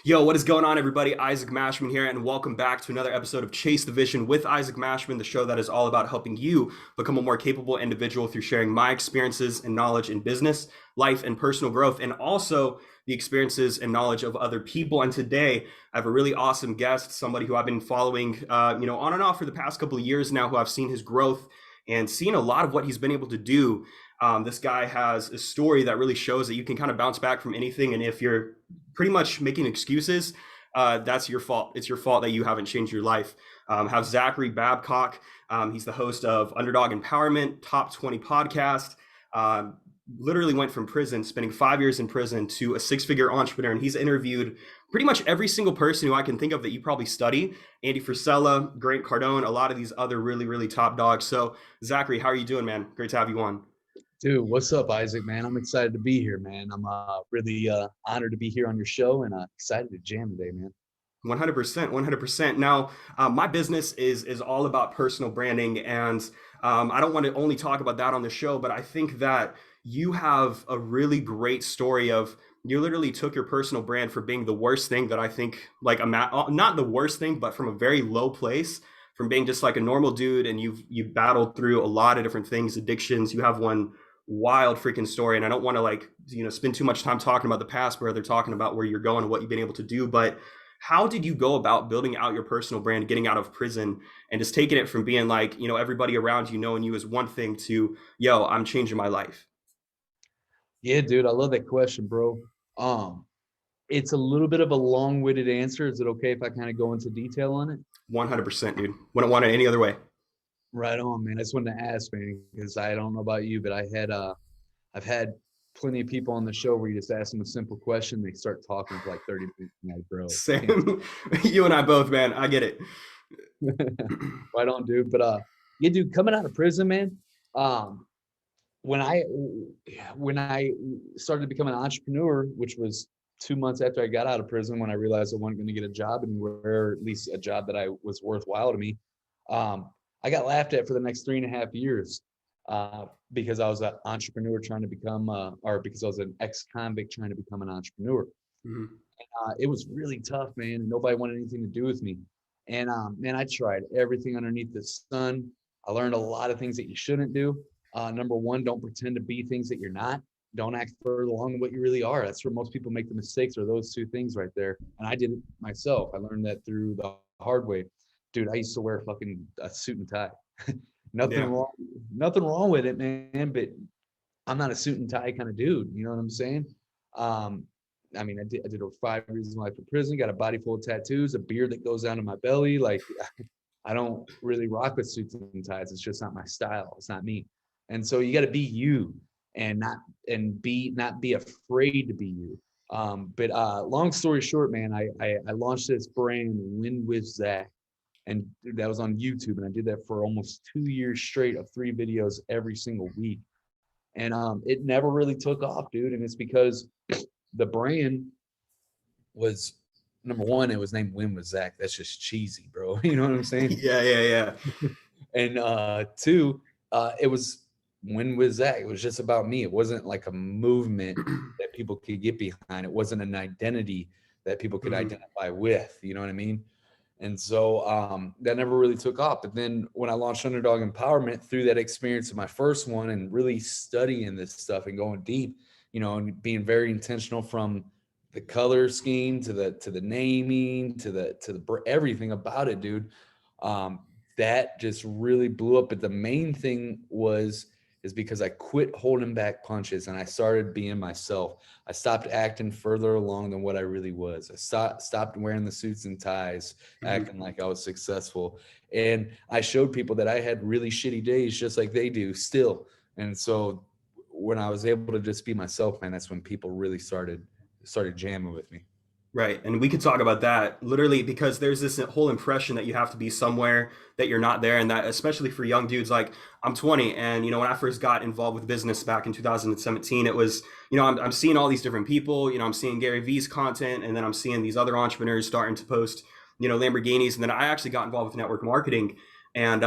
Yo, what is going on, everybody? Isaac Mashman here, and welcome back to another episode of Chase the Vision with Isaac Mashman, the show that is all about helping you become a more capable individual through sharing my experiences and knowledge in business, life, and personal growth, and also the experiences and knowledge of other people. And today, I have a really awesome guest, somebody who I've been following, on and off for the past couple of years now, who I've seen his growth and seen a lot of what he's been able to do. This guy has a story that really shows that you can kind of bounce back from anything. And if you're pretty much making excuses, that's your fault. It's your fault that you haven't changed your life. Have Zachary Babcock. He's the host of Underdog Empowerment, Top 20 podcast. Literally went from prison, spending 5 years in prison, to a six-figure entrepreneur. And he's interviewed pretty much every single person who I can think of that you probably study. Andy Frisella, Grant Cardone, a lot of these other really, really top dogs. So Zachary, how are you doing, man? Great to have you on. Dude, what's up, Isaac, man? I'm excited to be here, man. I'm really honored to be here on your show and excited to jam today, man. 100%, 100%. Now, my business is all about personal branding, and I don't want to only talk about that on the show, but I think that you have a really great story of you literally took your personal brand for being the worst thing that I think, like not the worst thing, but from a very low place, from being just like a normal dude, and you've battled through a lot of different things, addictions. You have one wild freaking story, and I don't want to spend too much time talking about the past, where they're talking about where you're going and what you've been able to do. But how did you go about building out your personal brand, getting out of prison, and just taking it from being like, everybody around you knowing you as one thing to, yo, I'm changing my life? Yeah, dude, I love that question, bro. It's a little bit of a long-winded answer. Is it okay if I kind of go into detail on it? 100%, dude. Wouldn't want it any other way. Right on, man. I just wanted to ask, man, because I don't know about you, but I've had plenty of people on the show where you just ask them a simple question, they start talking for like 30 minutes, and like, bro, Same. You and I both, man. I get it. right on, dude. But yeah, dude, coming out of prison, man. Um, when I when I started to become an entrepreneur, which was 2 months after I got out of prison, when I realized I wasn't going to get a job anywhere, or at least a job that I was worthwhile to me, um, I got laughed at for the next 3.5 years because I was an entrepreneur trying to become, or because I was an ex-convict trying to become an entrepreneur. Mhm. It was really tough, man. And nobody wanted anything to do with me. And man, I tried everything underneath the sun. I learned a lot of things that you shouldn't do. Number one, don't pretend to be things that you're not. Don't act further along than what you really are. That's where most people make the mistakes, are those two things right there. And I did it myself. I learned that through the hard way. Dude, I used to wear fucking a suit and tie. nothing Yeah. wrong, nothing wrong with it, man. But I'm not a suit and tie kind of dude. You know what I'm saying? Um, I mean, I did over 5 years of my life in prison, got a body full of tattoos, a beard that goes down to my belly. Like, I don't really rock with suits and ties. It's just not my style. It's not me. And so you got to be you, and not be afraid to be you. But long story short, man, I launched this brand, Win with Zach, and that was on YouTube, and I did that for almost 2 years straight of 3 videos every single week. And it never really took off, dude. And it's because the brand was, number one, it was named Win with Zach. That's just cheesy, bro. You know what I'm saying? Yeah, yeah, yeah. And two, it was Win with Zach. It was just about me. It wasn't like a movement that people could get behind. It wasn't an identity that people could Mhm. identify with. You know what I mean? And so that never really took off. But then when I launched Underdog Empowerment, through that experience of my first one and really studying this stuff and going deep, and being very intentional, from the color scheme to the naming to the everything about it, dude. Um, that just really blew up. But the main thing is because I quit holding back punches and I started being myself. I stopped acting further along than what I really was. I stopped wearing the suits and ties, Mhm. acting like I was successful. And I showed people that I had really shitty days just like they do still. And so when I was able to just be myself, man, that's when people really started jamming with me. Right. And we could talk about that literally, because there's this whole impression that you have to be somewhere that you're not there. And that, especially for young dudes, like I'm 20. And, when I first got involved with business back in 2017, it was, I'm seeing all these different people, I'm seeing Gary Vee's content, and then I'm seeing these other entrepreneurs starting to post, Lamborghinis. And then I actually got involved with network marketing. And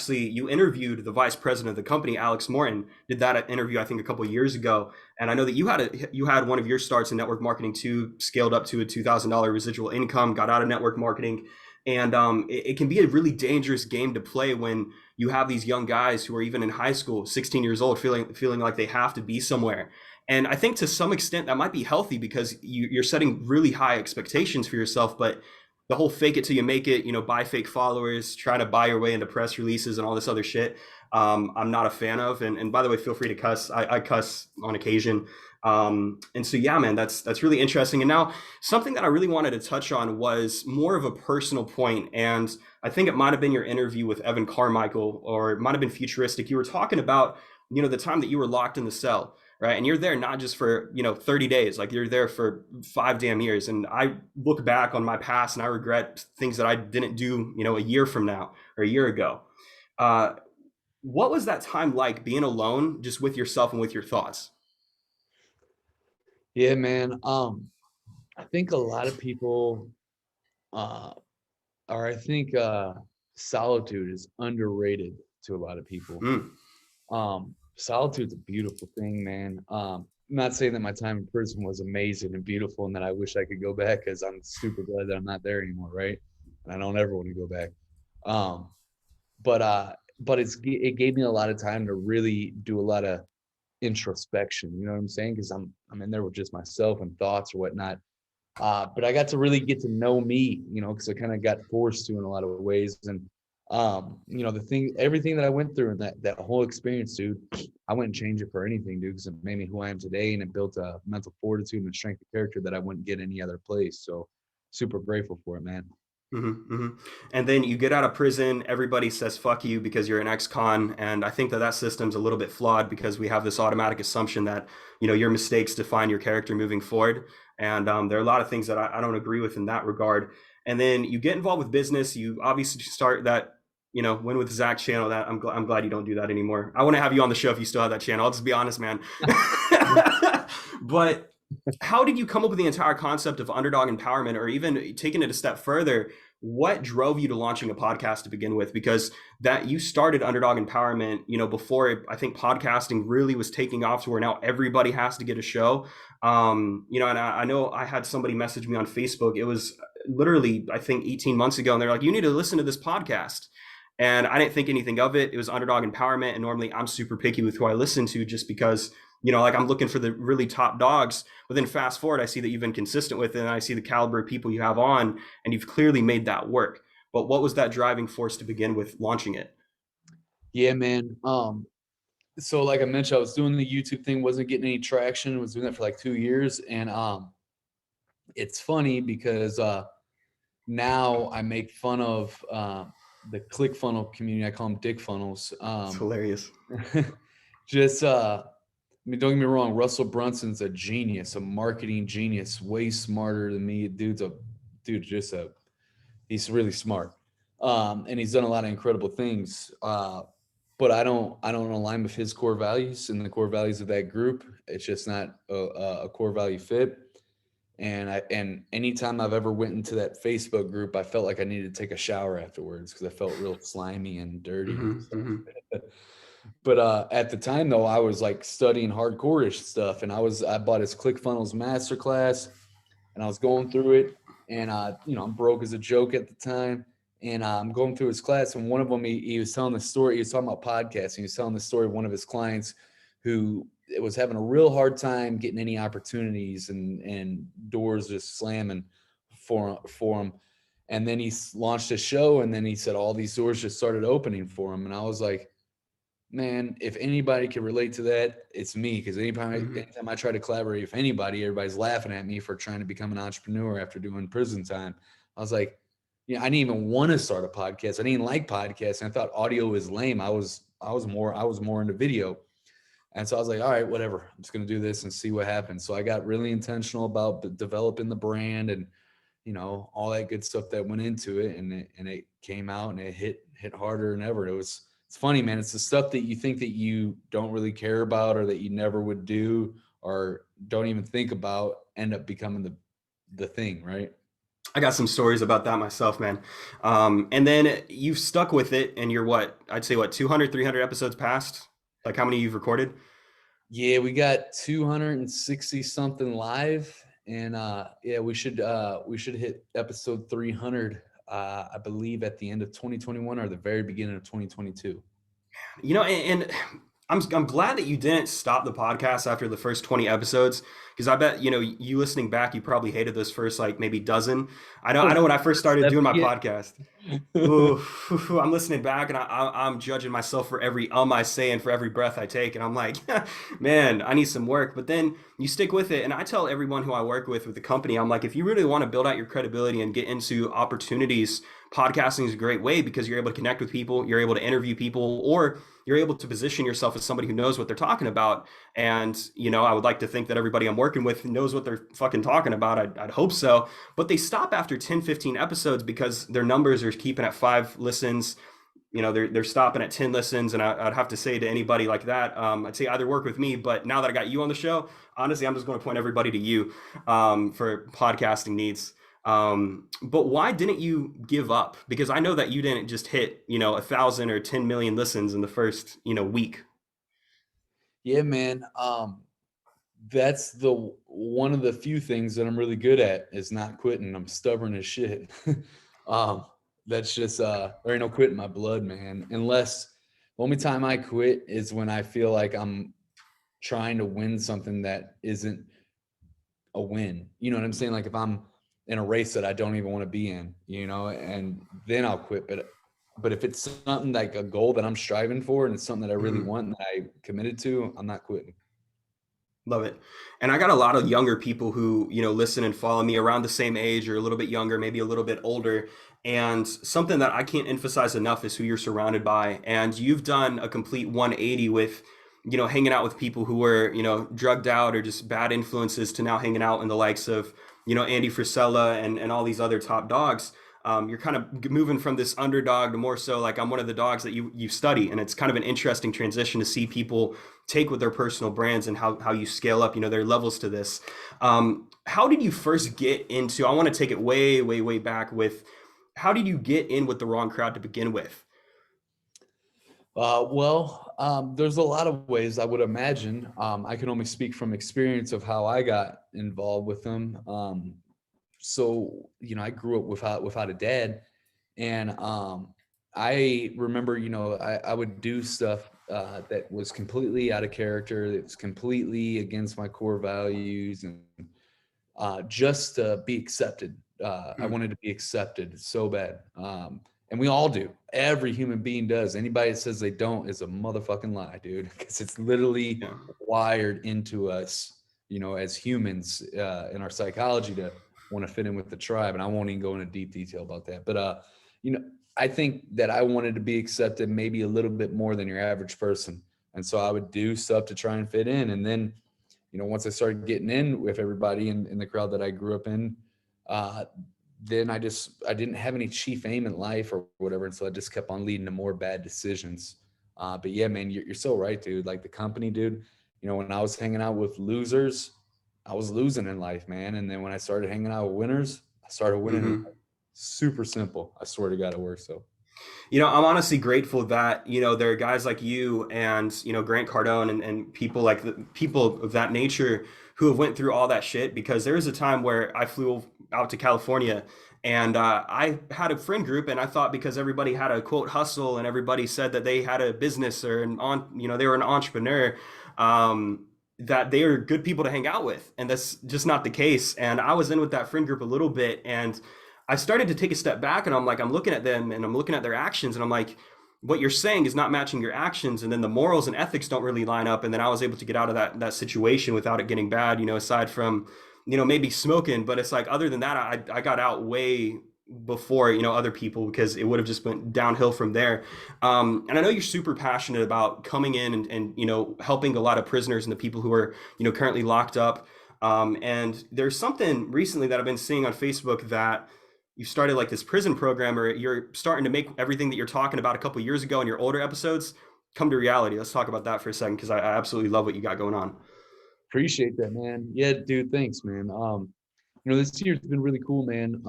you interviewed the vice president of the company, Alex Morton, did that interview, I think, a couple of years ago. And I know that you had one of your starts in network marketing too, scaled up to a $2,000 residual income, got out of network marketing. And it can be a really dangerous game to play when you have these young guys who are even in high school, 16 years old, feeling like they have to be somewhere. And I think to some extent that might be healthy because you're setting really high expectations for yourself, but the whole fake it till you make it, buy fake followers, try to buy your way into press releases and all this other shit. I'm not a fan of. And by the way, feel free to cuss. I cuss on occasion. And so, yeah, man, that's really interesting. And now something that I really wanted to touch on was more of a personal point. And I think it might have been your interview with Evan Carmichael, or it might have been futuristic. You were talking about, the time that you were locked in the cell, right? And you're there not just for 30 days, like you're there for 5 damn years. And I look back on my past and I regret things that I didn't do a year from now or a year ago. uh what was that time like, being alone just with yourself and with your thoughts? Yeah, man. I think a lot of people, uh, or I think solitude is underrated to a lot of people. Mm, Solitude's a beautiful thing, man. I'm not saying that my time in prison was amazing and beautiful and that I wish I could go back because I'm super glad that I'm not there anymore, right? And I don't ever want to go back. Um, but it gave me a lot of time to really do a lot of introspection. You know what I'm saying? Because I'm in there with just myself and thoughts or whatnot. But I got to really get to know me, because I kind of got forced to in a lot of ways. And everything that I went through and that whole experience, dude, I wouldn't change it for anything, dude, because it made me who I am today and it built a mental fortitude and a strength of character that I wouldn't get any other place. So super grateful for it, man. hmm. And then you get out of prison, everybody says fuck you because you're an ex-con, and I think that system's a little bit flawed because we have this automatic assumption that your mistakes define your character moving forward. And there are a lot of things that I don't agree with in that regard. And then you get involved with business. You obviously start that Win with Zach channel. That I'm glad you don't do that anymore. I want to have you on the show if you still have that channel. I'll just be honest, man. But how did you come up with the entire concept of underdog empowerment, or even taking it a step further? What drove you to launching a podcast to begin with? Because that you started Underdog Empowerment, before I think podcasting really was taking off to where now everybody has to get a show. And I know I had somebody message me on Facebook. It was literally, I think, 18 months ago, and they're like, "You need to listen to this podcast." And I didn't think anything of it. It was Underdog Empowerment, and normally I'm super picky with who I listen to, just because like I'm looking for the really top dogs. But then fast forward, I see that you've been consistent with it, and I see the caliber of people you have on, and you've clearly made that work. But what was that driving force to begin with launching it? Yeah, man. So like I mentioned, I was doing the YouTube thing, wasn't getting any traction, was doing that for like 2 years. And it's funny because now I make fun of the click funnel community. I call them dick funnels. It's hilarious. Just I mean, don't get me wrong, Russell Brunson's a genius, a marketing genius, way smarter than me. He's really smart. And he's done a lot of incredible things. But I don't align with his core values and the core values of that group. It's just not a core value fit. And anytime I've ever went into that Facebook group, I felt like I needed to take a shower afterwards because I felt real slimy and dirty and Mm-hmm, stuff. mm-hmm, But at the time though, I was like studying hardcore-ish stuff, and I bought his ClickFunnels masterclass, and I was going through it, and I'm broke as a joke at the time, and I'm going through his class, and one of them he was telling the story. He was talking about podcasting. He was telling the story of one of his clients who was having a real hard time getting any opportunities, and doors just slamming for him. And then he launched a show, and then he said all these doors just started opening for him, and I was like, man, if anybody can relate to that, it's me. Because mm-hmm, anytime I try to collaborate with anybody, everybody's laughing at me for trying to become an entrepreneur after doing prison time. I was like, I didn't even want to start a podcast. I didn't like podcasts. And I thought audio was lame. I was more into video. And so I was like, all right, whatever. I'm just gonna do this and see what happens. So I got really intentional about developing the brand and all that good stuff that went into it, and it came out and it hit harder than ever. It's funny, man. It's the stuff that you think that you don't really care about or that you never would do or don't even think about end up becoming the thing, right? I got some stories about that myself, man. And then you've stuck with it, and you're what? I'd say what, 200, 300 episodes past? Like how many you've recorded? Yeah, we got 260 something live, and yeah, we should hit episode 300. I believe at the end of 2021 or the very beginning of 2022. And I'm glad that you didn't stop the podcast after the first 20 episodes, because I bet, you listening back, you probably hated those first like maybe dozen. I know when I first started doing my podcast. Ooh, I'm listening back and I'm judging myself for every I say and for every breath I take. And I'm like, man, I need some work. But then you stick with it. And I tell everyone who I work with the company, I'm like, if you really want to build out your credibility and get into opportunities, podcasting is a great way because you're able to connect with people, you're able to interview people, or you're able to position yourself as somebody who knows what they're talking about. And, I would like to think that everybody I'm working with knows what they're fucking talking about. I'd hope so. But they stop after 10, 15 episodes because their numbers are keeping at 5 listens. They're stopping at 10 listens. And I'd have to say to anybody like that, I'd say either work with me. But now that I got you on the show, honestly, I'm just going to point everybody to you for podcasting needs. But why didn't you give up? Because I know that you didn't just hit, 1,000 or 10 million listens in the first, week. Yeah, man. That's the one of the few things that I'm really good at is not quitting. I'm stubborn as shit. um, that's just there ain't no quitting my blood, man. Unless the only time I quit is when I feel like I'm trying to win something that isn't a win. You know what I'm saying? Like if I'm in a race that I don't even want to be in, and then I'll quit. But if it's something like a goal that I'm striving for and it's something that I really Mhm. want and that I committed to, I'm not quitting. Love it. And I got a lot of younger people who, listen and follow me around the same age or a little bit younger, maybe a little bit older. And something that I can't emphasize enough is who you're surrounded by. And you've done a complete 180 with, hanging out with people who were, drugged out or just bad influences to now hanging out in the likes of, Andy Frisella and all these other top dogs. You're kind of moving from this underdog to more so like I'm one of the dogs that you study. And it's kind of an interesting transition to see people take with their personal brands and how you scale up. There are levels to this. How did you first get into, I want to take it way, way, way back with, how did you get in with the wrong crowd to begin with? There's a lot of ways I would imagine. I can only speak from experience of how I got involved with them. I grew up without a dad, and I remember, I would do stuff that was completely out of character, that was completely against my core values, and just to be accepted. I Mm, wanted to be accepted so bad. And we all do. Every human being does. Anybody that says they don't is a motherfucking lie, dude, because it's literally yeah. wired into us, as humans in our psychology to want to fit in with the tribe. And I won't even go into deep detail about that. But, you know, I think that I wanted to be accepted maybe a little bit more than your average person. And so I would do stuff to try and fit in. And then once I started getting in with everybody in the crowd that I grew up in, uh, then I didn't have any chief aim in life or whatever, and so I just kept on leading to more bad decisions. But yeah, man, you're so right, dude. Like the company, dude. When I was hanging out with losers, I was losing in life, man. And then when I started hanging out with winners, I started winning in Hmm. life. Super simple. I swear to God, it works. So I'm honestly grateful that, there are guys like you and, Grant Cardone and people like people of that nature who have went through all that shit, because there was a time where I flew out to California and I had a friend group, and I thought because everybody had a quote hustle and everybody said that they had a business or they were an entrepreneur, that they are good people to hang out with. And that's just not the case. And I was in with that friend group a little bit, and I started to take a step back, and I'm like, I'm looking at them and I'm looking at their actions, and I'm like, what you're saying is not matching your actions, and then the morals and ethics don't really line up. And then I was able to get out of that situation without it getting bad, aside from, maybe smoking. But it's like, other than that, I got out way before, other people, because it would have just went downhill from there. And I know you're super passionate about coming in and helping a lot of prisoners and the people who are, currently locked up. And there's something recently that I've been seeing on Facebook that you started like this prison program, or you're starting to make everything that you're talking about a couple of years ago in your older episodes come to reality. Let's talk about that for a second, because I absolutely love what you got going on. appreciate that, man. Yeah, dude. Thanks, man. This year's been really cool, man.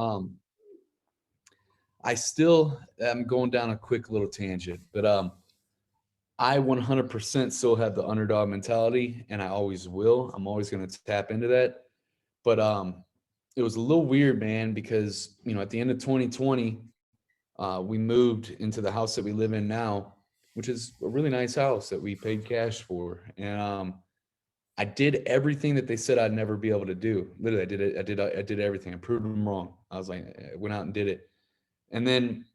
I still am going down a quick little tangent, but I 100% still have the underdog mentality, and I always will. I'm always going to tap into that. But it was a little weird, man, because at the end of 2020, we moved into the house that we live in now, which is a really nice house that we paid cash for, and I did everything that they said I'd never be able to do. Literally, I did it. I did everything. I proved them wrong. I was like, I went out and did it, and then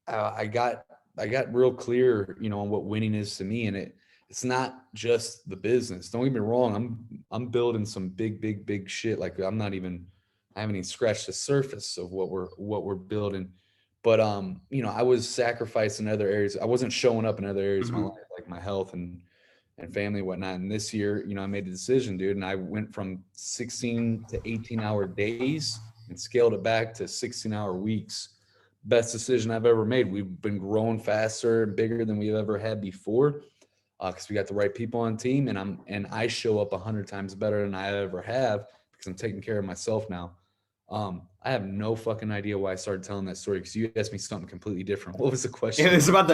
I got real clear, on what winning is to me, and it's not just the business. Don't get me wrong. I'm building some big shit. Like I haven't even scratched the surface of what we're building. But I was sacrificing other areas. I wasn't showing up in other areas of my Mm-hmm. life, like my health and family and whatnot. And this year, I made a decision, dude, and I went from 16 to 18-hour days and scaled it back to 16-hour weeks. Best decision I've ever made. We've been growing faster and bigger than we've ever had before because we got the right people on team, and I show up 100 times better than I ever have because I'm taking care of myself now. I have no fucking idea why I started telling that story because you asked me something completely different. What was the It question? was about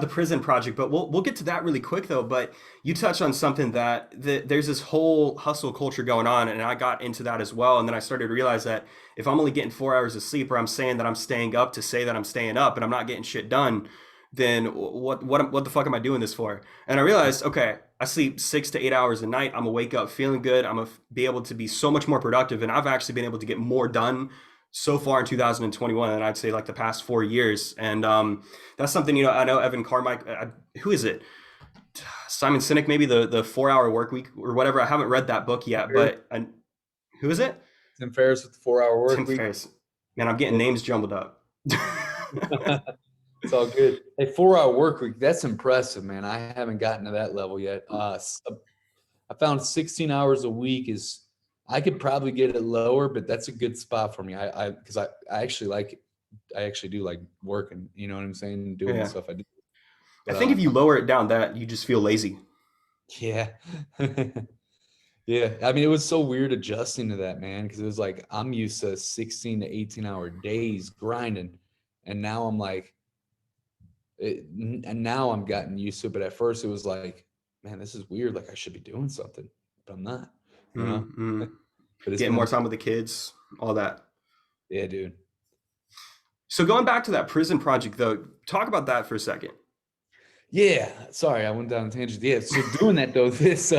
the prison project, but we'll get to that really quick though. But you touched on something that there's this whole hustle culture going on, and I got into that as well. And then I started to realize that if I'm only getting 4 hours of sleep, or I'm saying that I'm staying up to say that I'm staying up, and I'm not getting shit done, then what the fuck am I doing this for? And I realized, okay, I sleep 6 to 8 hours a night. I'm gonna wake up feeling good. I'm gonna be able to be so much more productive, and I've actually been able to get more done so far in 2021 than I'd say like the past 4 years. And that's something, I know Evan Carmike, who is it? Simon Sinek, maybe the 4 hour work week or whatever. I haven't read that book yet, but who is it? Tim Ferriss with the 4 Hour Tim Work Week. Ferriss. Man, I'm getting names jumbled up. It's all good. Hey, 4 Hour Work Week. That's impressive, man. I haven't gotten to that level yet. I found 16 hours a week is, I could probably get it lower, but that's a good spot for me. Because I actually like it. I actually do like working, you know what I'm saying? Doing the Yeah. stuff I do. I But think if you lower it down that, you just feel lazy. yeah. Yeah. I mean, it was so weird adjusting to that, man, because it was like I'm used to 16 to 18-hour days grinding. And now I'm like, and now I'm gotten used to it. But at first it was like, man, this is weird. Like I should be doing something, but I'm not, you know? Mm-hmm. But it's Getting more been, time with the kids, all that. yeah, dude. So going back to that prison project though, talk about that for a second. Yeah. Sorry, I went down a tangent. Yeah. So doing that though, this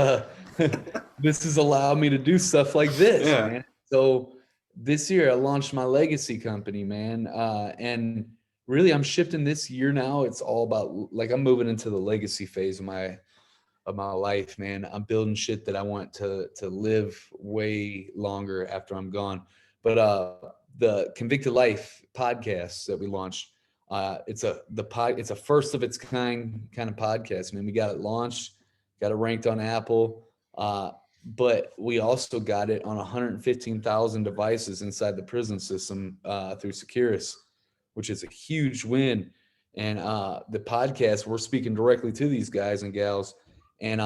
this has allowed me to do stuff like this, Yeah. man. So this year I launched my legacy company, man. And really I'm shifting this year now. It's all about like I'm moving into the legacy phase of my life, man. I'm building shit that I want to live way longer after I'm gone. But the Convicted Life podcast that we launched, it's a first of its kind of podcast. I mean, we got it launched, got it ranked on Apple, but we also got it on 115,000 devices inside the prison system through Securus, which is a huge win. And the podcast, we're speaking directly to these guys and gals, and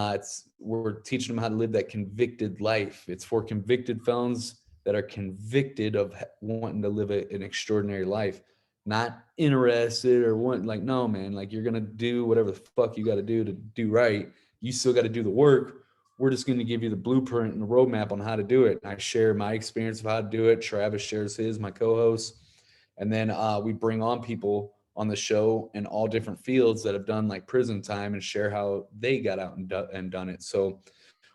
we're teaching them how to live that convicted life. It's for convicted felons that are convicted of wanting to live an extraordinary life, not interested or want, like, no, man, like you're gonna do whatever the fuck you got to do right. You still got to do the work. We're just going to give you the blueprint and the roadmap on how to do it. And I share my experience of how to do it. Travis shares his, my co-host, and then we bring on people on the show in all different fields that have done like prison time and share how they got out and done it. So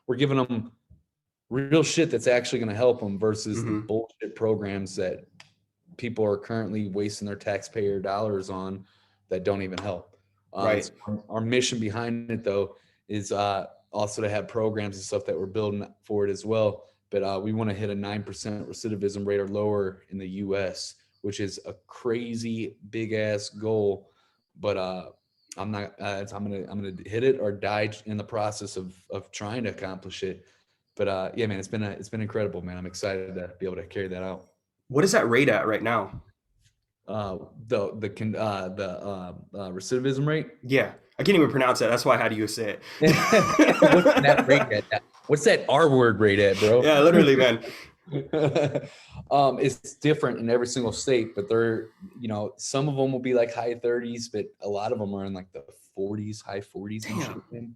we're giving them real shit that's actually going to help them versus the Mm-hmm. bullshit programs that people are currently wasting their taxpayer dollars on that don't even help. Right. So our mission behind it though is also to have programs and stuff that we're building for it as well. But we want to hit a 9% recidivism rate or lower in the U.S., which is a crazy big ass goal. But I'm not. I'm gonna hit it or die in the process of trying to accomplish it. But yeah, man, it's been incredible, man. I'm excited to be able to carry that out. What is that rate at right now? The recidivism rate. Yeah. I can't even pronounce it. That's why I had you say What's that rate it. at? What's that R word rate at, bro? Yeah, literally, man. It's different in every single state, but they're, some of them will be like high 30s, but a lot of them are in like the 40s, high 40s and shit. Damn.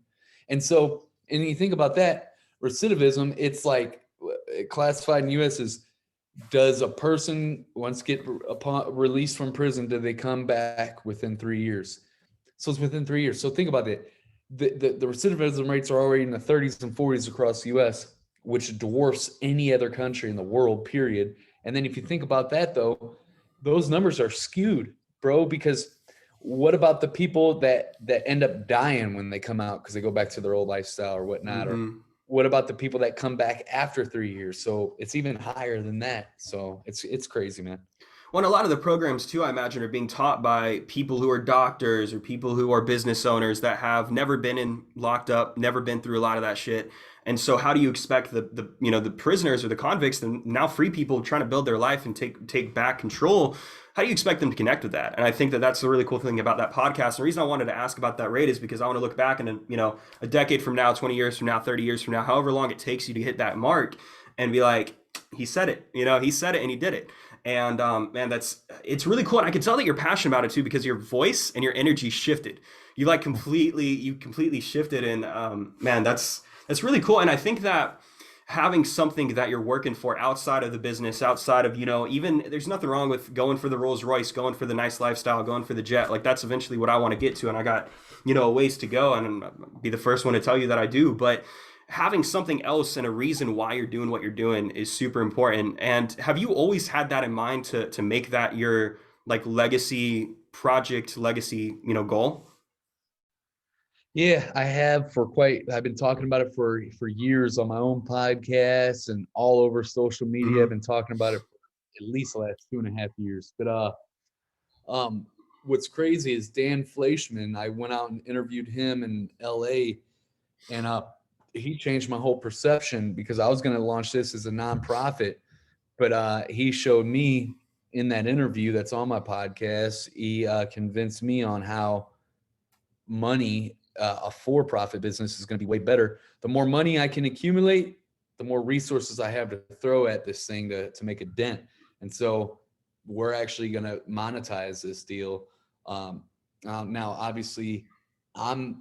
And so, and you think about that recidivism, it's like classified in US as, does a person once get upon released from prison, do they come back within 3 years? So it's within 3 years. So think about it. The recidivism rates are already in the 30s and 40s across the US, which dwarfs any other country in the world, period. And then if you think about that, though, those numbers are skewed, bro, because what about the people that end up dying when they come out because they go back to their old lifestyle or whatnot? Or what about the people that come back after 3 years? So it's even higher than that. So it's crazy, man. Well, and a lot of the programs too, I imagine, are being taught by people who are doctors or people who are business owners that have never been in locked up, never been through a lot of that shit. And so, how do you expect the prisoners or the convicts, and now free people trying to build their life and take back control? How do you expect them to connect with that? And I think that that's the really cool thing about that podcast. The reason I wanted to ask about that rate is because I want to look back and a decade from now, 20 years from now, 30 years from now, however long it takes you to hit that mark, and be like, he said it. He said it and he did it. And man, it's really cool. And I can tell that you're passionate about it too, because your voice and your energy shifted. You completely shifted. And man, that's really cool. And I think that having something that you're working for outside of the business, outside of, even there's nothing wrong with going for the Rolls Royce, going for the nice lifestyle, going for the jet. Like that's eventually what I want to get to. And I got, a ways to go, and I'll be the first one to tell you that I do. But having something else and a reason why you're doing what you're doing is super important. And have you always had that in mind to make that your like legacy goal? Yeah, I've been talking about it for years on my own podcast and all over social media. I've Mm-hmm. been talking about it for at least the last 2.5 years. But what's crazy is Dan Fleischman. I went out and interviewed him in LA, and he changed my whole perception because I was going to launch this as a nonprofit. But he showed me in that interview that's on my podcast, he convinced me on how money, a for-profit business is going to be way better. The more money I can accumulate, the more resources I have to throw at this thing to make a dent. And so we're actually going to monetize this deal. Now, obviously,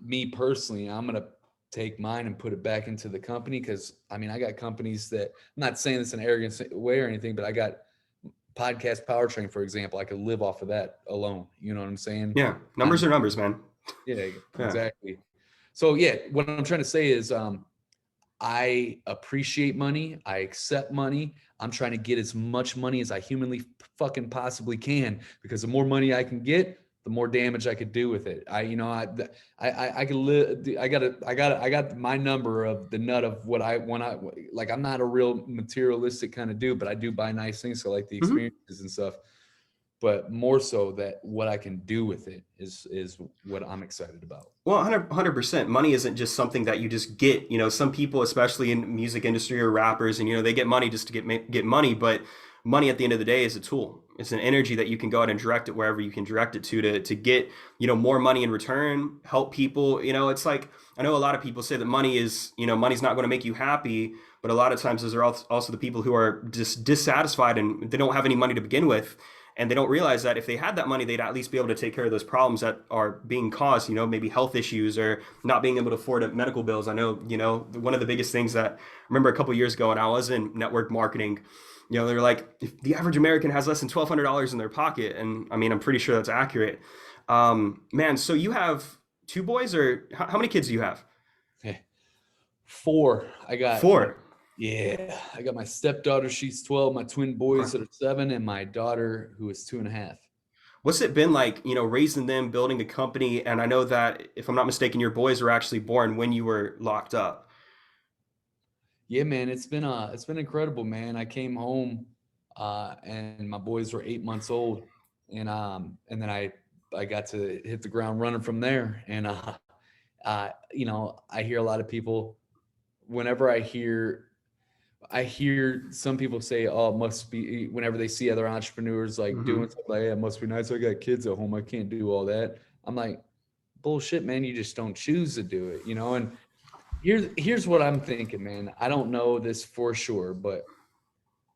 me personally, I'm going to take mine and put it back into the company because, I mean, I got companies that, I'm not saying this in an arrogant way or anything, but I got podcast powertrain, for example. I could live off of that alone. You know what I'm saying? Yeah. Numbers are numbers, man. Yeah, Yeah. exactly. So yeah, what I'm trying to say is I appreciate money. I accept money. I'm trying to get as much money as I humanly fucking possibly can, because the more money I can get, the more damage I could do with it. I could live. I got my number of the nut of what I want. Like, I'm not a real materialistic kind of dude, but I do buy nice things. So I like the experiences and stuff. But more so that what I can do with it is what I'm excited about. Well, 100%. Money isn't just something that you just get. Some people, especially in music industry or rappers, and they get money just to get money. But money at the end of the day is a tool. It's an energy that you can go out and direct it wherever you can direct it to get more money in return, help people. It's like, I know a lot of people say that money's not going to make you happy, but a lot of times those are also the people who are just dissatisfied and they don't have any money to begin with. And they don't realize that if they had that money, they'd at least be able to take care of those problems that are being caused, maybe health issues or not being able to afford medical bills. I know, one of the biggest things that I remember a couple of years ago when I was in network marketing, they're like, if the average American has less than $1,200 in their pocket. And I mean, I'm pretty sure that's accurate. Man, so you have two boys, or how many kids do you have? Okay. Four. I got Four. Yeah, I got my stepdaughter, she's 12, my twin boys that are 7, and my daughter who is 2.5. What's it been like, raising them, building a company? And I know that, if I'm not mistaken, your boys were actually born when you were locked up. Yeah, man, it's been incredible, man. I came home and my boys were 8 months old, and then I got to hit the ground running from there. And I hear a lot of people, whenever I hear some people say, "Oh, it must be," whenever they see other entrepreneurs like doing something like, "Yeah, it must be nice. I got kids at home. I can't do all that." I'm like, bullshit, man. You just don't choose to do it, And Here's what I'm thinking, man. I don't know this for sure, but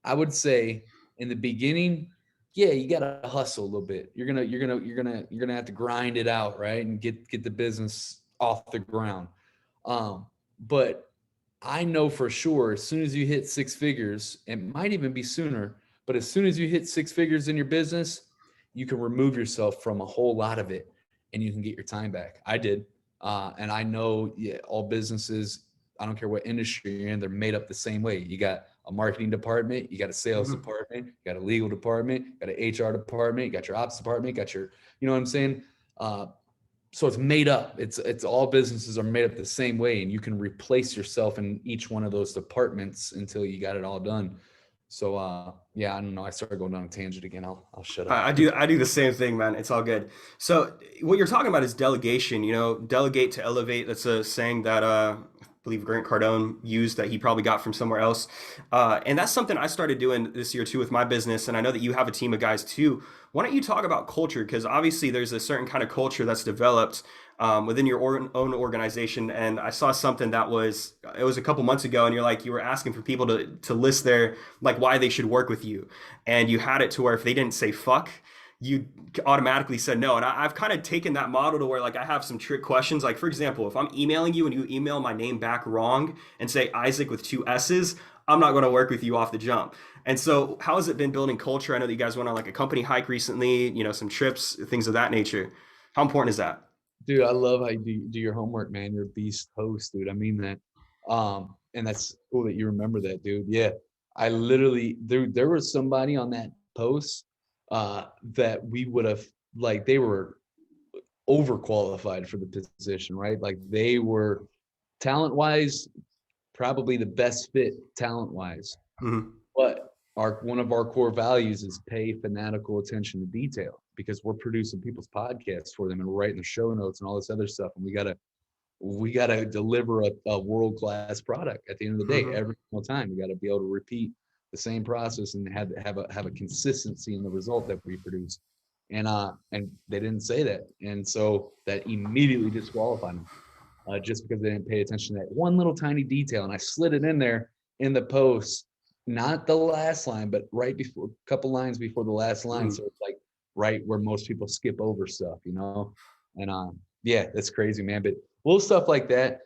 I would say in the beginning, yeah, you gotta hustle a little bit. You're gonna have to grind it out, right? And get the business off the ground. But I know for sure as soon as you hit six figures, it might even be sooner, but as soon as you hit six figures in your business, you can remove yourself from a whole lot of it and you can get your time back. I did. And I know, yeah, all businesses, I don't care what industry you're in, they're made up the same way. You got a marketing department, you got a sales Mhm. department, you got a legal department, you got an HR department, you got your ops department, you got your, you know what I'm saying? Uh, so it's made up. It's all businesses are made up the same way, and you can replace yourself in each one of those departments until you got it all done. So yeah, I don't know. I started going down a tangent again. I'll shut up. I do the same thing, man. It's all good. So what you're talking about is delegation. You know, delegate to elevate. That's a saying that I believe Grant Cardone used that he probably got from somewhere else. And that's something I started doing this year too with my business. And I know that you have a team of guys too. Why don't you talk about culture? Because obviously there's a certain kind of culture that's developed within your own organization. And I saw something that it was a couple months ago, and you're like you were asking for people to list their like why they should work with you, and you had it to where if they didn't say fuck, you automatically said no. And I've kind of taken that model to where like I have some trick questions. Like for example, if I'm emailing you and you email my name back wrong and say Isaac with two S's, I'm not going to work with you off the jump. And so, how has it been building culture? I know that you guys went on like a company hike recently, you know, some trips, things of that nature. How important is that? Dude, I love how you do your homework, man. You're a beast host, dude. I mean that. And that's cool that you remember that, dude. Yeah. I literally there was somebody on that post that we would have like they were overqualified for the position, right? Like they were talent wise, probably the best fit talent wise. Mm-hmm. But our one of our core values is pay fanatical attention to detail because we're producing people's podcasts for them and we're writing the show notes and all this other stuff. And we gotta deliver a world class product at the end of the day Mm-hmm. every single time. We got to be able to repeat the same process and have a consistency in the result that we produce. And they didn't say that, and so that immediately disqualified them just because they didn't pay attention to that one little tiny detail. And I slid it in there in the post, not the last line, but right before, a couple lines before the last line. Mm-hmm. So it's like right where most people skip over stuff, you know? And yeah, that's crazy, man. But little stuff like that.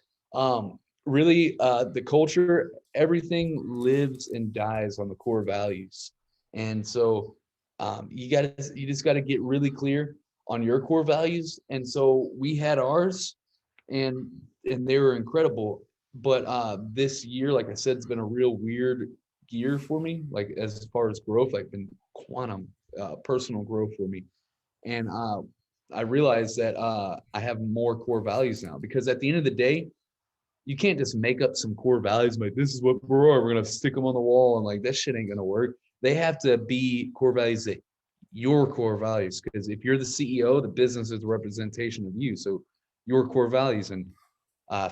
Really, the culture, everything lives and dies on the core values. And so you just got to get really clear on your core values. And so we had ours and they were incredible. But this year, like I said, it's been a real weird year for me, like as far as growth, like been quantum personal growth for me. And I realized that I have more core values now because at the end of the day, you can't just make up some core values like this is what we're gonna stick them on the wall and like that shit ain't gonna work. They have to be core values that your core values because if you're the CEO, the business is a representation of you. So your core values and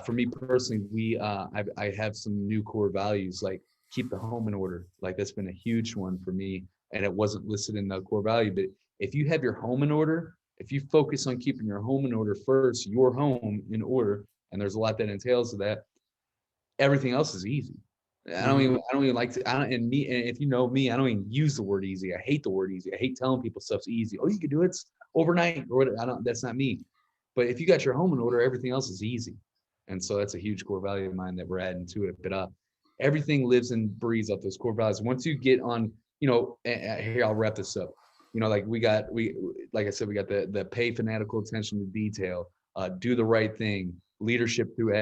for me personally, I have some new core values like keep the home in order. Like that's been a huge one for me, and it wasn't listed in the core value. But if you have your home in order, if you focus on keeping your home in order first, your home in order, and there's a lot that entails to that, everything else is easy. Mm-hmm. I don't even like to. I don't, and me, and if you know me, I don't even use the word easy. I hate the word easy. I hate telling people stuff's easy. Oh, you can do it overnight or whatever. I don't. That's not me. But if you got your home in order, everything else is easy. And so that's a huge core value of mine that we're adding to it. But everything lives and breathes off those core values. Once you get on, here I'll wrap this up. Like like I said, we got the pay fanatical attention to detail, do the right thing, leadership through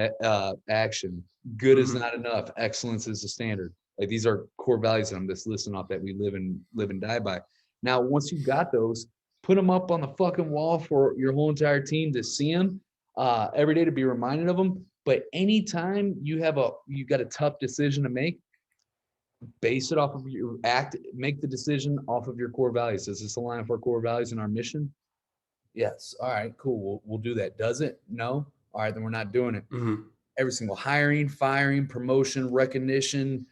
action. Good is Mm-hmm. not enough. Excellence is the standard. Like these are core values that I'm just listing off that we live and die by. Now, once you got those, put them up on the fucking wall for your whole entire team to see them every day to be reminded of them. But anytime you got a tough decision to make, base it off of make the decision off of your core values. Does this align with our core values and our mission? Yes. All right, cool. We'll do that. Does it? No. All right, then we're not doing it. Mm-hmm. Every single hiring, firing, promotion, recognition,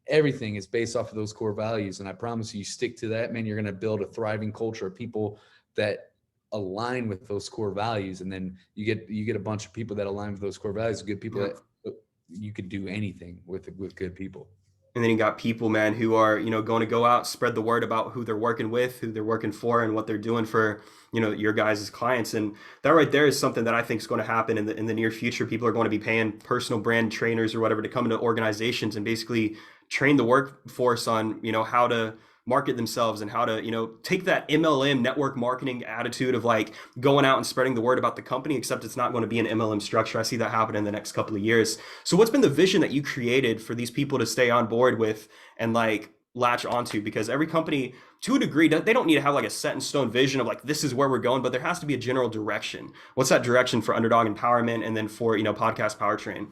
everything is based off of those core values. And I promise you stick to that, man, you're going to build a thriving culture of people that align with those core values. And then you get a bunch of people that align with those core values, good people Yeah. that you could do anything with good people. And then you got people, man, who are, going to go out, spread the word about who they're working with, who they're working for, and what they're doing for, your guys' clients. And that right there is something that I think is going to happen in the near future. People are going to be paying personal brand trainers or whatever to come into organizations and basically train the workforce on, how to market themselves and how to, take that MLM network marketing attitude of like going out and spreading the word about the company, except it's not going to be an MLM structure. I see that happen in the next couple of years. So what's been the vision that you created for these people to stay on board with and like latch onto? Because every company, to a degree, they don't need to have like a set in stone vision of like, this is where we're going, but there has to be a general direction. What's that direction for Underdog Empowerment and then for, Podcast Powertrain?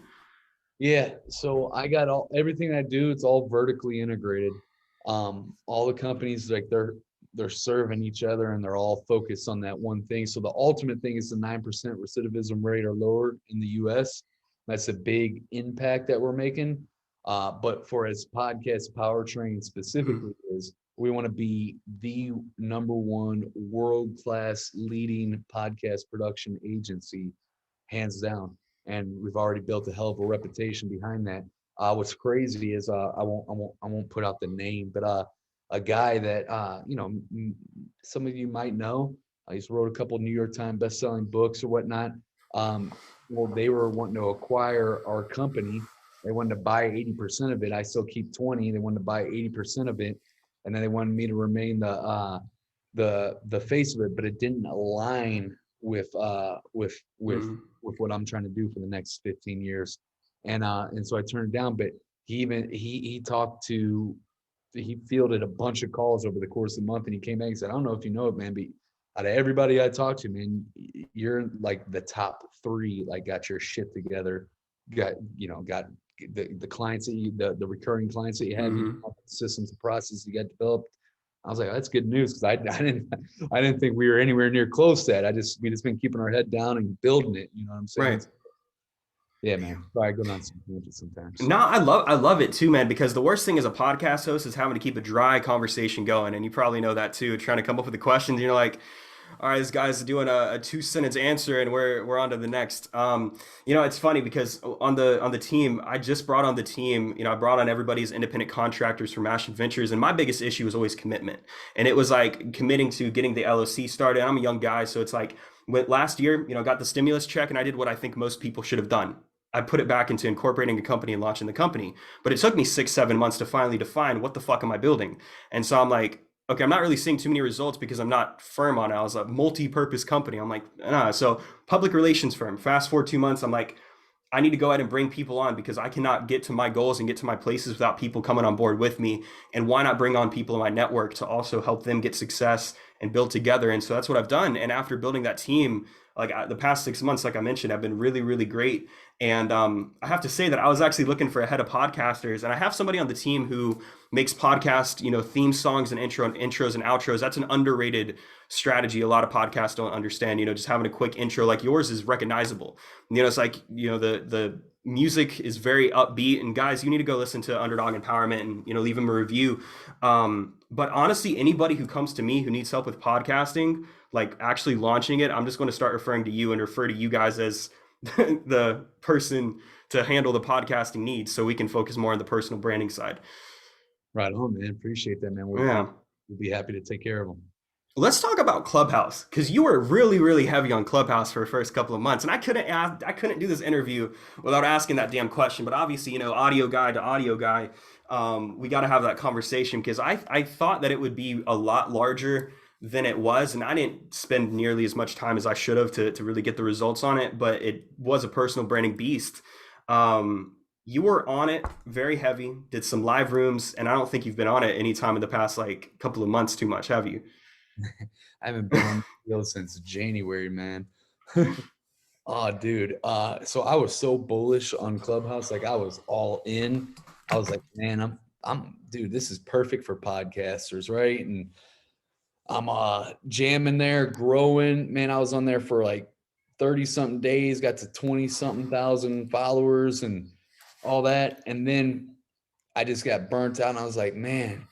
Yeah, so I got everything I do, it's all vertically integrated. All the companies, like they're serving each other and they're all focused on that one thing. So the ultimate thing is the 9% recidivism rate or lower in the US. That's a big impact that we're making. But for as podcast powertrain specifically is, we want to be the number one world-class leading podcast production agency, hands down. And we've already built a hell of a reputation behind that. What's crazy is I won't put out the name, but a guy that some of you might know. He's wrote a couple New York Times best-selling books or whatnot. Well, they were wanting to acquire our company. They wanted to buy 80% of it. I still keep 20. They wanted to buy 80% of it, and then they wanted me to remain the face of it, but it didn't align with what I'm trying to do for the next 15 years. And so I turned it down, but he fielded a bunch of calls over the course of the month, and he came back and said, I don't know if you know it, man, but out of everybody I talked to, man, you're like the top 3, like got your shit together, got the clients that the recurring clients that you have, systems and processes you got developed. I was like, that's good news, because I didn't think we were anywhere near close to that. We just been keeping our head down and building it. You know what I'm saying? Right. Yeah, man. Sorry, I go on some tangents sometimes. No, I love it too, man, because the worst thing as a podcast host is having to keep a dry conversation going. And you probably know that too, trying to come up with the questions. You're like, all right, this guy's doing a 2-sentence answer and we're on to the next. It's funny because on the team, I just brought on the team, I brought on everybody's independent contractors from Mashman Ventures. And my biggest issue was always commitment. And it was like committing to getting the LOC started. I'm a young guy. So it's like last year, got the stimulus check and I did what I think most people should have done. I put it back into incorporating a company and launching the company. But it took me 6-7 months to finally define what the fuck am I building. And so I'm like, okay, I'm not really seeing too many results because I'm not firm on it. I was a multi-purpose company. I'm like, nah. So public relations firm. Fast forward 2 months, I'm like, I need to go ahead and bring people on because I cannot get to my goals and get to my places without people coming on board with me. And why not bring on people in my network to also help them get success and build together? And so that's what I've done. And after building that team, like the past 6 months, like I mentioned, have been really, really great. And I have to say that I was actually looking for a head of podcasters, and I have somebody on the team who makes podcast, theme songs and intros and outros. That's an underrated strategy. A lot of podcasts don't understand. Just having a quick intro like yours is recognizable. It's like the music is very upbeat. And guys, you need to go listen to Underdog Empowerment and leave them a review. But honestly, anybody who comes to me who needs help with podcasting, like actually launching it, I'm just going to start referring to you and refer to you guys as the person to handle the podcasting needs, so we can focus more on the personal branding side. Right on, man. Appreciate that, man. Yeah. We'll be happy to take care of them. Let's talk about Clubhouse, because you were really, really heavy on Clubhouse for the first couple of months, and I couldn't do this interview without asking that damn question. But obviously, audio guy to audio guy, we got to have that conversation, because I thought that it would be a lot larger than it was, and I didn't spend nearly as much time as I should have to really get the results on it. But it was a personal branding beast. You were on it very heavy, did some live rooms, and I don't think you've been on it any time in the past like couple of months too much, have you? I haven't been on the field since January, man. Oh, dude. So I was so bullish on Clubhouse. Like, I was all in. I was like, man, dude, this is perfect for podcasters, right? And I'm jamming there, growing. Man, I was on there for like 30 something days, got to 20 something thousand followers and all that. And then I just got burnt out, and I was like, man,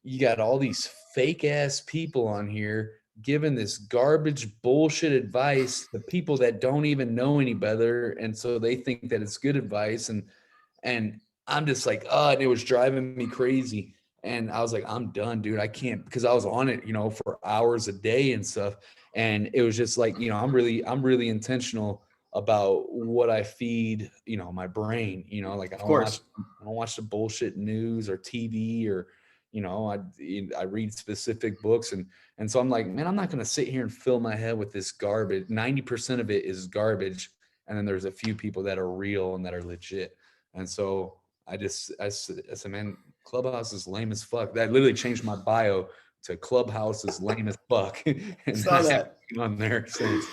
you got all these fake ass people on here giving this garbage bullshit advice to people that don't even know any better, and so they think that it's good advice, and I'm just like, oh, and it was driving me crazy. And I was like, I'm done, dude. I can't, because I was on it, for hours a day and stuff. And it was just like, I'm really intentional about what I feed, my brain, like Of course. I don't watch the bullshit news or TV or, I read specific books, and so I'm like, man, I'm not going to sit here and fill my head with this garbage. 90% of it is garbage. And then there's a few people that are real and that are legit. And so I said, man, Clubhouse is lame as fuck. That literally changed my bio to Clubhouse is lame as fuck. And I Saw haven't that. been on there since.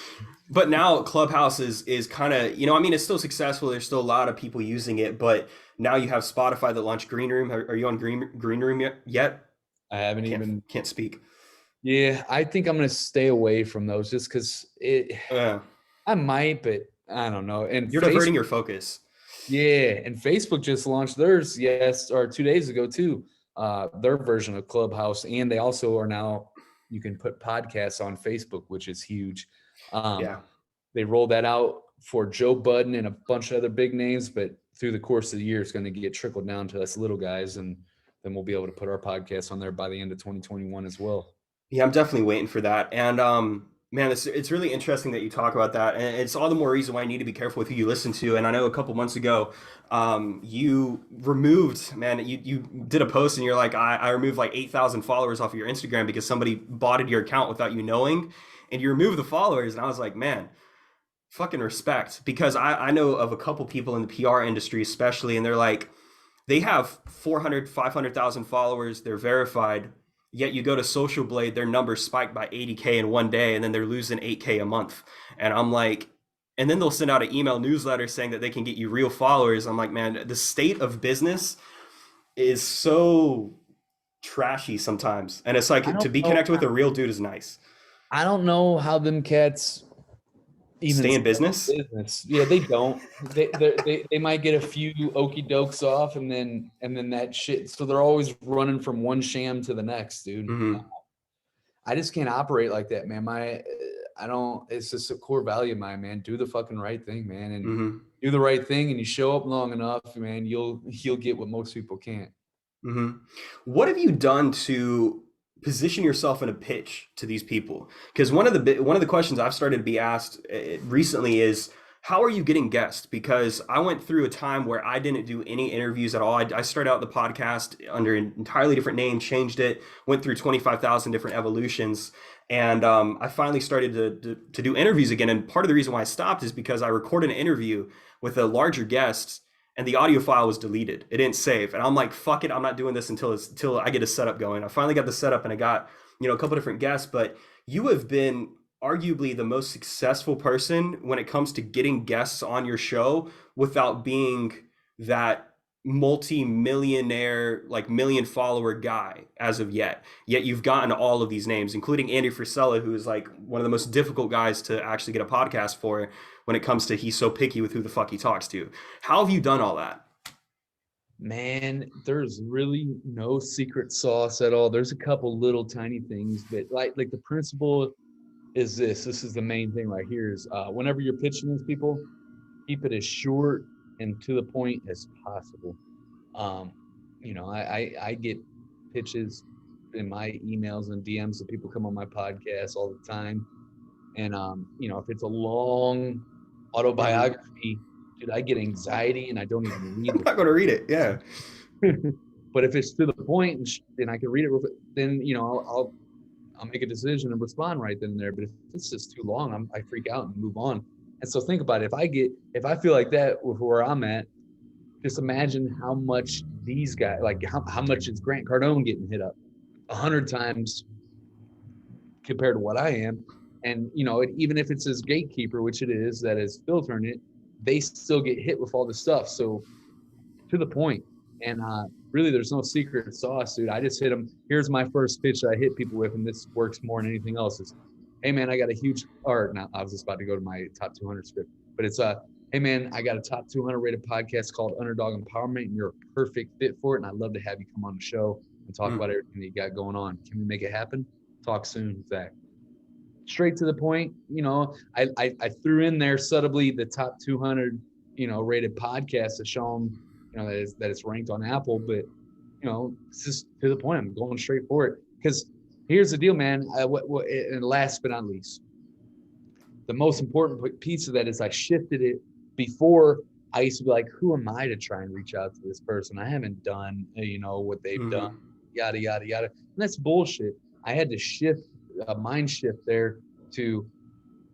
But now Clubhouse is kind of, I mean, it's still successful. There's still a lot of people using it, but now you have Spotify that launched Green Room. Are you on Green Room yet? I haven't Can't even, can't speak. yeah, I think I'm going to stay away from those just because Uh, I might, but I don't know. And you're diverting your focus. Yeah, and Facebook just launched theirs, yes, or 2 days ago too. Their version of Clubhouse, and they also are now, you can put podcasts on Facebook, which is huge. Um, Yeah. they rolled that out for Joe Budden and a bunch of other big names, but through the course of the year, it's going to get trickled down to us little guys, and then we'll be able to put our podcast on there by the end of 2021 as well. Yeah, I'm definitely waiting for that. And man, it's really interesting that you talk about that, and it's all the more reason why you need to be careful with who you listen to. And I know a couple months ago, you removed, man, you did a post and you're like, I removed like 8,000 followers off of your Instagram because somebody botted your account without you knowing, and you removed the followers. And I was like, man, fucking respect, because I know of a couple people in the PR industry, especially, and they're like, they have 400, 500,000 followers, they're verified, yet you go to Social Blade, their numbers spike by 80K in one day, and then they're losing 8K a month. And I'm like, and then they'll send out an email newsletter saying that they can get you real followers. I'm like, man, the state of business is so trashy sometimes. And it's I like, don't to be know. connected with a real dude is nice. I don't know how them cats even Stay in stay business. in business. Yeah, they don't. They might get a few okey dokes off, and then that shit. So they're always running from one sham to the next, dude. Mm-hmm. I just can't operate like that, man. I don't. It's just a core value of mine, man. Do the fucking right thing, man, and Mm-hmm. do the right thing, and you show up long enough, man. You'll get what most people can't. Mm-hmm. What have you done to position yourself in a pitch to these people? Because one of the questions I've started to be asked recently is, how are you getting guests? Because I went through a time where I didn't do any interviews at all. I started out the podcast under an entirely different name, changed it, went through 25,000 different evolutions, and I finally started to do interviews again. And part of the reason why I stopped is because I recorded an interview with a larger guest, and the audio file was deleted. It didn't save. And I'm like, fuck it, I'm not doing this until I get a setup going. I finally got the setup, and I got, a couple different guests, but you have been arguably the most successful person when it comes to getting guests on your show without being that multi-millionaire, like million follower guy as of yet. Yet you've gotten all of these names, including Andy Frisella, who is like one of the most difficult guys to actually get a podcast for when it comes to, he's so picky with who the fuck he talks to. How have you done all that? Man, there's really no secret sauce at all. There's a couple little tiny things, but like the principle is this. This is the main thing right here is whenever you're pitching these people, keep it as short and to the point as possible. Um, I get pitches in my emails and DMs that people come on my podcast all the time. And if it's a long Mm-hmm. autobiography, dude, I get anxiety and I don't even read I'm not going to read it. Yeah. the but if it's to the point and I can read it, then I'll make a decision and respond right then and there. But if it's just too long, I freak out and move on. And so think about it. If I feel like that with where I'm at, just imagine how much these guys, like how much is Grant Cardone getting hit up 100 times compared to what I am. And, even if it's his gatekeeper, which it is, that is filtering it, they still get hit with all this stuff. So to the point. And really, there's no secret sauce, dude. I just hit them. Here's my first pitch that I hit people with, and this works more than anything else. Is, hey man, I got a huge. Or now I was just about to go to my top 200 script, but it's hey man, I got a top 200 rated podcast called Underdog Empowerment, and you're a perfect fit for it. And I'd love to have you come on the show and talk about everything that you got going on. Can we make it happen? Talk soon, Zach. straight to the point. I threw in there subtly the top 200, rated podcasts to show them, that it's ranked on Apple, but it's just to the point. I'm going straight for it because here's the deal, man. And last but not least, the most important piece of that is I shifted it. Before, I used to be like, who am I to try and reach out to this person? I haven't done, what they've done, Mm-hmm. yada, yada, yada. And that's bullshit. I had to shift a mind shift there to,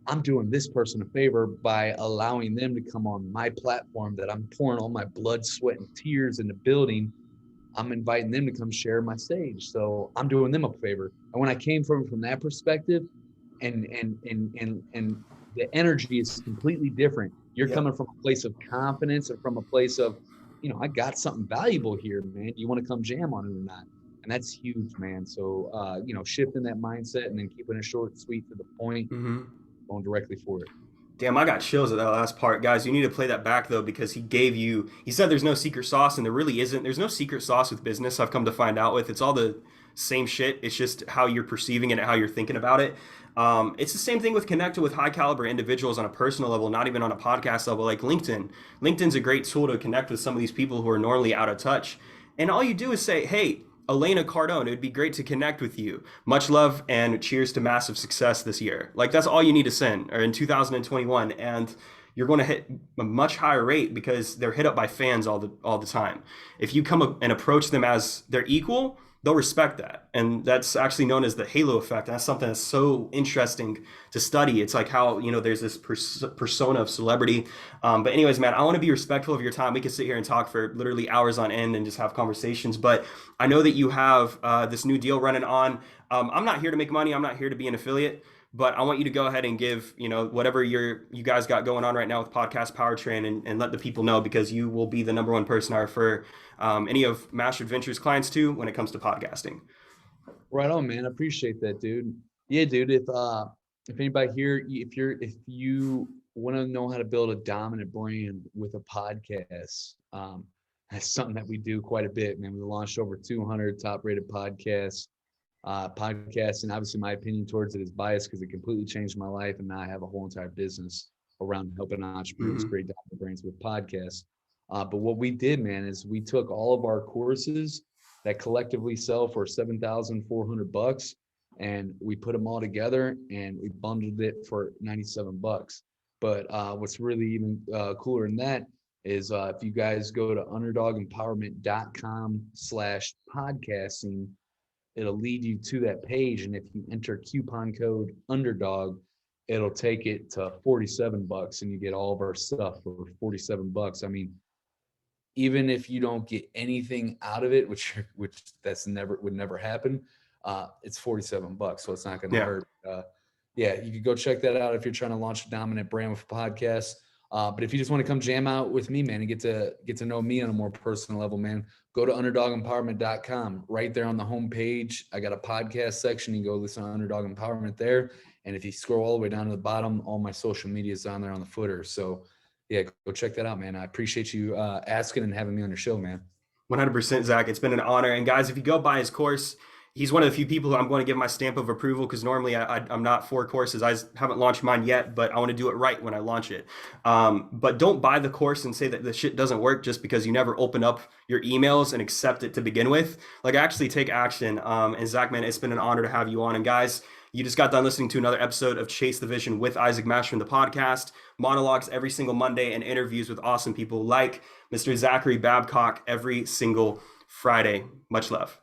I'm doing this person a favor by allowing them to come on my platform that I'm pouring all my blood, sweat, and tears into building. I'm inviting them to come share my stage. So I'm doing them a favor. And when I came from that perspective, and the energy is completely different. You're Yep. coming from a place of confidence and from a place of, I got something valuable here, man. Do you want to come jam on it or not? And that's huge, man. So shifting that mindset and then keeping it short, sweet, to the point, Mm-hmm. going directly for it. Damn, I got chills at that last part. Guys, you need to play that back though, because he said there's no secret sauce, and there really isn't. There's no secret sauce with business, I've come to find out with. It's all the same shit. It's just how you're perceiving it and how you're thinking about it. It's the same thing with connecting with high caliber individuals on a personal level, not even on a podcast level, like LinkedIn. LinkedIn's a great tool to connect with some of these people who are normally out of touch. And all you do is say, hey, Elena Cardone, it would be great to connect with you. Much love and cheers to massive success this year. Like that's all you need to send, or in 2021, and you're going to hit a much higher rate because they're hit up by fans all the time. If you come up and approach them as their equal, they'll respect that, and that's actually known as the halo effect. And that's something that's so interesting to study. It's like how there's this persona of celebrity. But anyways, man, I want to be respectful of your time. We could sit here and talk for literally hours on end and just have conversations. But I know that you have this new deal running on. I'm not here to make money. I'm not here to be an affiliate. But I want you to go ahead and give, whatever you guys got going on right now with Podcast Powertrain, and let the people know, because you will be the number one person I refer any of Master Adventures clients to when it comes to podcasting. Right on, man. I appreciate that, dude. Yeah, dude. If anybody here, if you want to know how to build a dominant brand with a podcast, that's something that we do quite a bit, man. We launched over 200 top rated podcasts, and obviously my opinion towards it is biased because it completely changed my life, and now I have a whole entire business around helping entrepreneurs Mm-hmm. create dominant brands with podcasts. But what we did, man, is we took all of our courses that collectively sell for $7,400, and we put them all together and we bundled it for $97. But what's really even cooler than that is if you guys go to underdogempowerment.com/podcasting, it'll lead you to that page. And if you enter coupon code Underdog, it'll take it to $47, and you get all of our stuff for $47. I mean, even if you don't get anything out of it, which would never happen, it's $47, so it's not going to Yeah. hurt. Yeah, you could go check that out if you're trying to launch a dominant brand with a podcast. But if you just want to come jam out with me, man, and get to know me on a more personal level, man, go to underdogempowerment.com. Right there on the homepage, I got a podcast section. You can go listen to Underdog Empowerment there. And if you scroll all the way down to the bottom, all my social media is on there on the footer. So yeah, go check that out, man. I appreciate you asking and having me on your show, man. 100%, Zach. It's been an honor. And guys, if you go buy his course, he's one of the few people who I'm going to give my stamp of approval, because normally I'm not for courses. I haven't launched mine yet, but I want to do it right when I launch it. But don't buy the course and say that the shit doesn't work just because you never open up your emails and accept it to begin with. Like, actually take action. And Zach, man, it's been an honor to have you on. And guys, you just got done listening to another episode of Chase the Vision with Isaac Mashman, the podcast. Monologues every single Monday, and interviews with awesome people like Mr. Zachary Babcock every single Friday. Much love.